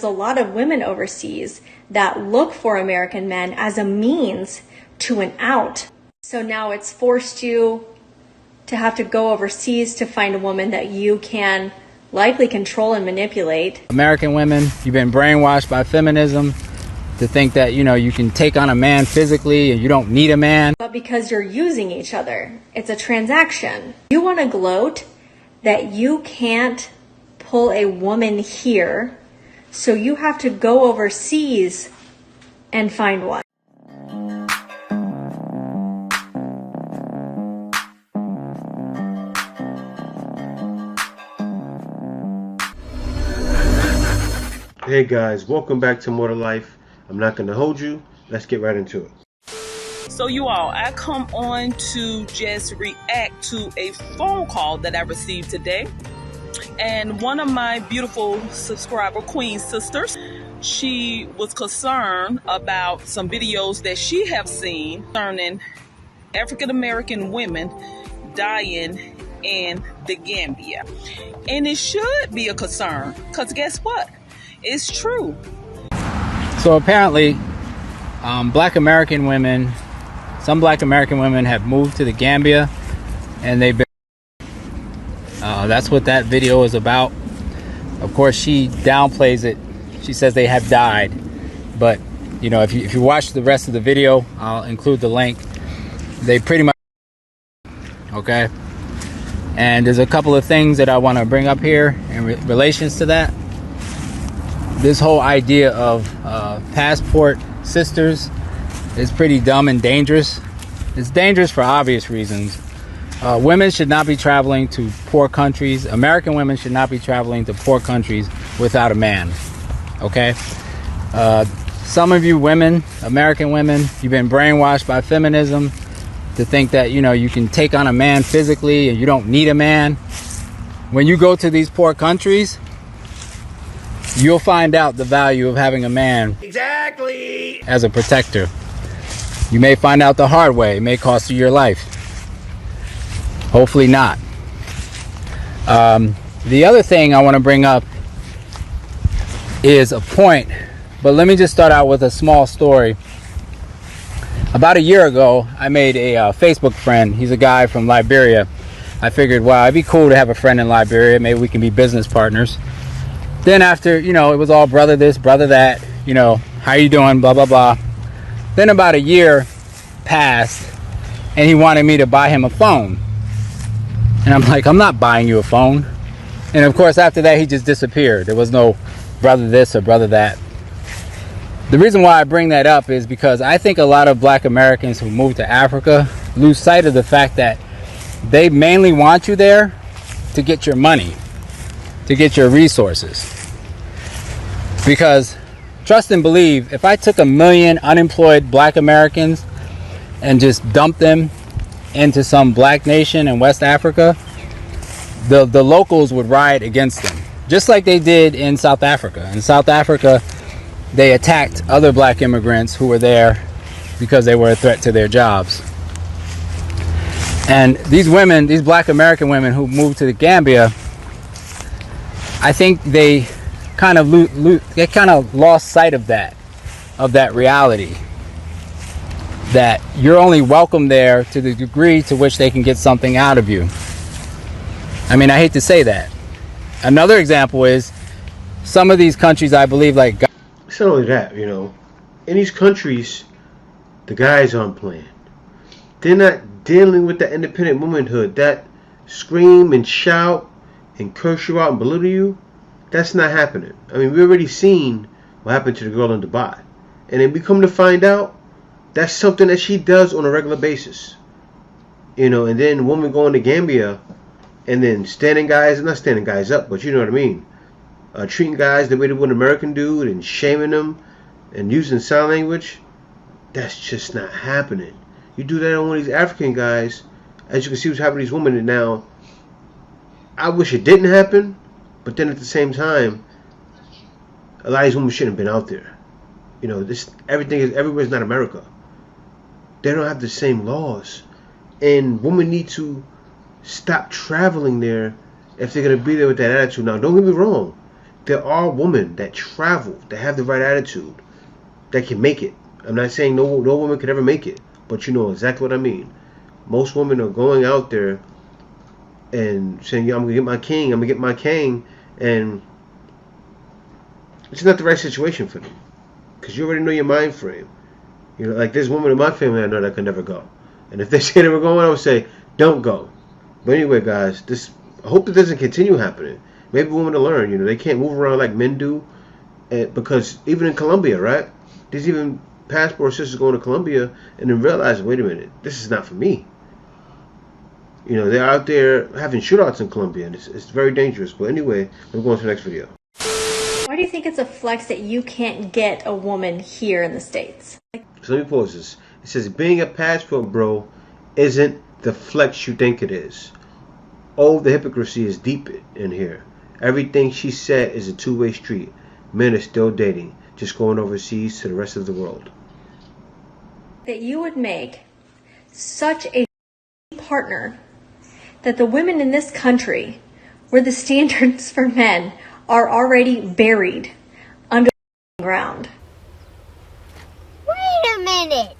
there's a lot of women overseas that look for American men as a means to an out. So now it's forced you to have to go overseas to find a woman that you can likely control and manipulate. American women, you've been brainwashed by feminism to think that, you can take on a man physically and you don't need a man. But because you're using each other, it's a transaction. You want to gloat that you can't pull a woman here, so you have to go overseas and find one. Hey guys, welcome back to More to Life. I'm not going to hold you. Let's get right into it. So you all, I come on to just react to a phone call that I received today. And one of my beautiful subscriber queen sisters, she was concerned about some videos that she have seen concerning African American women dying in the Gambia. And it should be a concern, because guess what? It's true. So apparently, black American women, some black American women have moved to the Gambia, and they've been, that's what that video is about. Of course, she downplays it. She says they have died, but if you watch the rest of the video, I'll include the link. They pretty much, okay? And there's a couple of things that I want to bring up here in relations to that. This whole idea of passport sisters is pretty dumb and dangerous. It's dangerous for obvious reasons. Women should not be traveling to poor countries. American women should not be traveling to poor countries without a man. Okay? Some of you women, American women, you've been brainwashed by feminism to think that, you can take on a man physically and you don't need a man. When you go to these poor countries, you'll find out the value of having a man as a protector. You may find out the hard way. It may cost you your life. Hopefully not. The other thing I want to bring up is a point, but let me just start out with a small story. About a year ago, I made a Facebook friend. He's a guy from Liberia. I figured, wow, it'd be cool to have a friend in Liberia. Maybe we can be business partners. Then after, it was all brother this, brother that, how you doing, blah, blah, blah. Then about a year passed, and he wanted me to buy him a phone. And I'm like, I'm not buying you a phone. And of course, after that, he just disappeared. There was no brother this or brother that. The reason why I bring that up is because I think a lot of black Americans who move to Africa lose sight of the fact that they mainly want you there to get your money, to get your resources. Because trust and believe, if I took 1 million unemployed black Americans and just dumped them into some black nation in West Africa, the locals would riot against them, just like they did in South Africa. In South Africa, they attacked other black immigrants who were there because they were a threat to their jobs. And these women, these black American women who moved to the Gambia, I think they kind of lost sight of that reality, that you're only welcome there to the degree to which they can get something out of you. I mean, I hate to say that. Another example is some of these countries, I believe, like, It's not only that, in these countries, the guys aren't playing. They're not dealing with that independent womanhood, that scream and shout and curse you out and belittle you. That's not happening. I mean, we've already seen what happened to the girl in Dubai. And then we come to find out that's something that she does on a regular basis. And then women going to Gambia and then not standing guys up, but you know what I mean. Treating guys the way they would an American dude and shaming them and using sign language. That's just not happening. You do that on one of these African guys, as you can see what's happening to these women. And now, I wish it didn't happen, but then at the same time, a lot of these women shouldn't have been out there. Everywhere's not America. They don't have the same laws. And women need to stop traveling there if they're going to be there with that attitude. Now, don't get me wrong. there are women that travel, that have the right attitude, that can make it. I'm not saying no woman could ever make it, but you know exactly what I mean. Most women are going out there and saying, "Yo, I'm gonna get my king. I'm gonna get my king," and it's not the right situation for them because you already know your mind frame. You know, like this woman in my family, I know that could never go. And if they say they were going, I would say, "Don't go." But anyway, guys, I hope it doesn't continue happening. Maybe women to learn. You know, they can't move around like men do, because even in Colombia, right? There's even passport sisters going to Colombia and then realize, wait a minute, this is not for me. You know, they're out there having shootouts in Colombia, and it's very dangerous. But anyway, we're going to the next video. Why do you think it's a flex that you can't get a woman here in the States? So let me pause this. It says, being a passport bro isn't the flex you think it is. Oh, the hypocrisy is deep in here. Everything she said is a two-way street. Men are still dating, just going overseas to the rest of the world. That you would make such a partner that the women in this country, where the standards for men are already buried under the ground. Wait a minute.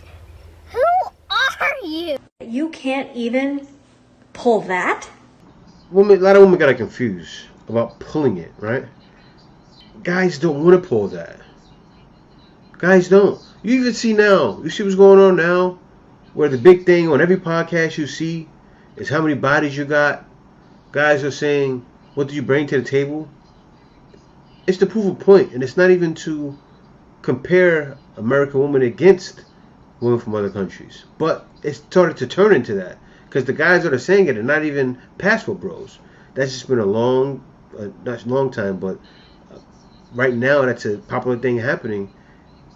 Who are you? You can't even pull that? A lot of women got confused about pulling it, right? Guys don't want to pull that. Guys don't. You even see now, you see what's going on now, where the big thing on every podcast you see is how many bodies you got. Guys are saying, what do you bring to the table? It's to prove a point, and it's not even to compare American women against women from other countries. But it's started to turn into that, because the guys that are saying it are not even passport bros. That's just been a not a long time, but right now that's a popular thing happening,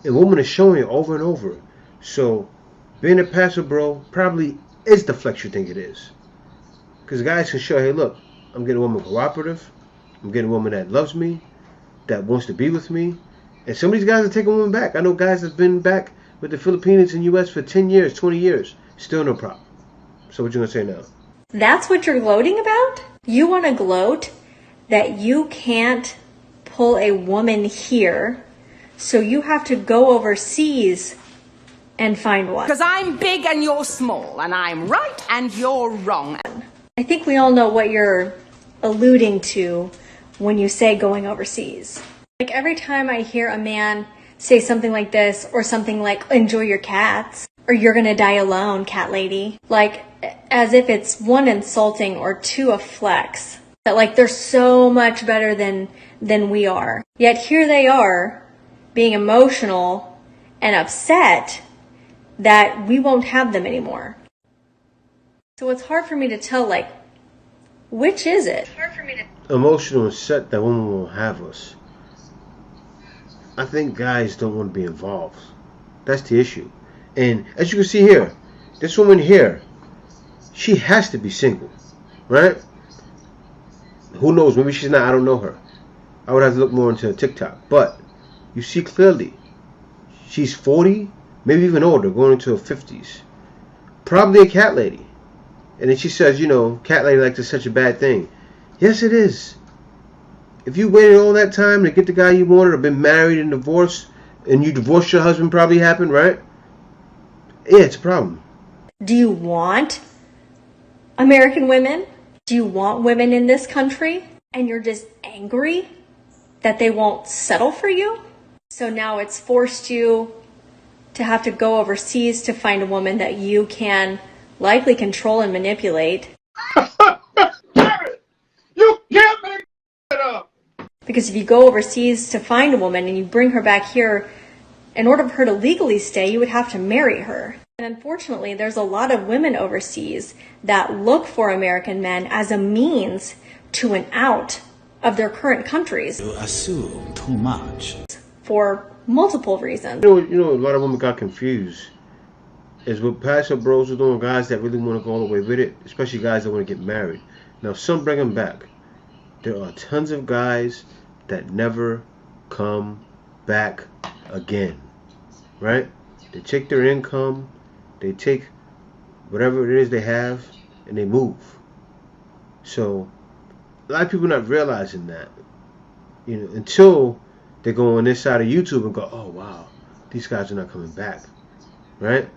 and women are showing it over and over. So being a passport bro probably is the flex you think it is, because guys can show, hey, look, I'm getting a woman cooperative, I'm getting a woman that loves me, that wants to be with me. And some of these guys are taking women back. I know guys that have been back with the Filipinos and US for 10 years, 20 years. Still no problem. So what you going to say now? That's what you're gloating about? You want to gloat that you can't pull a woman here, so you have to go overseas and find one. Because I'm big and you're small, and I'm right and you're wrong. I think we all know what you're alluding to when you say going overseas. Like every time I hear a man say something like this, or something like, enjoy your cats, or you're gonna die alone, cat lady, like as if it's one, insulting, or two, a flex. That like they're so much better than we are. Yet here they are being emotional and upset that we won't have them anymore. So it's hard for me to tell, like, which is it? Emotional and set that women won't have us. I think guys don't want to be involved. That's the issue. And as you can see here, this woman here, she has to be single, right? Who knows? Maybe she's not. I don't know her. I would have to look more into TikTok. But you see clearly, she's 40, maybe even older, going into her 50s. Probably a cat lady. And then she says, you know, cat lady like is such a bad thing. Yes, it is. If you waited all that time to get the guy you wanted, or been married and divorced, and you divorced your husband, probably happened, right? Yeah, it's a problem. Do you want American women? Do you want women in this country? And you're just angry that they won't settle for you? So now it's forced you to have to go overseas to find a woman that you can likely control and manipulate. You can't make it up. Because if you go overseas to find a woman and you bring her back here, in order for her to legally stay, you would have to marry her. And unfortunately, there's a lot of women overseas that look for American men as a means to an out of their current countries. You assume too much. For multiple reasons. You know, a lot of women got confused. Is what passport bros are doing, guys that really want to go all the way with it, especially guys that want to get married. Now, some bring them back. There are tons of guys that never come back again, right? They take their income, they take whatever it is they have, and they move. So a lot of people not realizing that. until they go on this side of YouTube and go, oh wow, these guys are not coming back, right?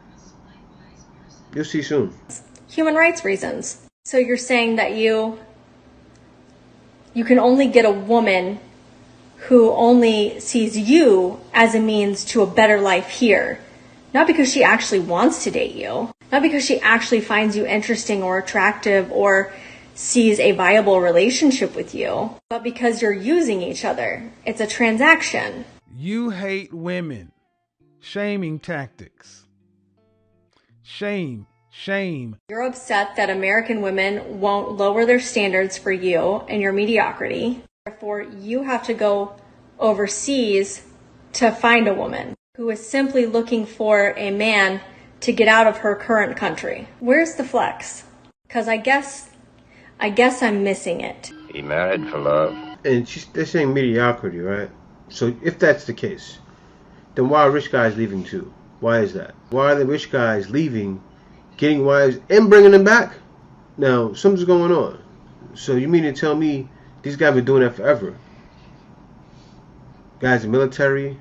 You'll see soon. Human rights reasons. So you're saying that you can only get a woman who only sees you as a means to a better life here. Not because she actually wants to date you. Not because she actually finds you interesting or attractive or sees a viable relationship with you, but because you're using each other. It's a transaction. You hate women. Shaming tactics. Shame. You're upset that American women won't lower their standards for you and your mediocrity. Therefore, you have to go overseas to find a woman who is simply looking for a man to get out of her current country. Where's the flex? Because I guess I'm missing it. He married for love. And they're saying mediocrity, right? So if that's the case, then why are rich guys leaving too? Why is that? Why are the rich guys leaving, getting wives, and bringing them back? Now, something's going on. So you mean to tell me these guys have been doing that forever? Guys in the military,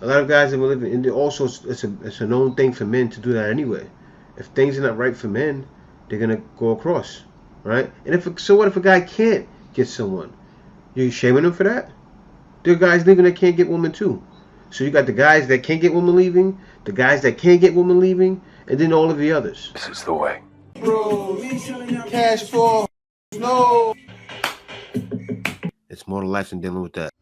a lot of guys that live in, and also it's a known thing for men to do that anyway. If things are not right for men, they're gonna go across, right? And what if a guy can't get someone? You shaming him for that? There are guys leaving that can't get women too. So you got the guys that can't get women leaving, the guys that can't get women leaving, and then all of the others. This is the way. Bro, cash for no. It's more to life than dealing with that.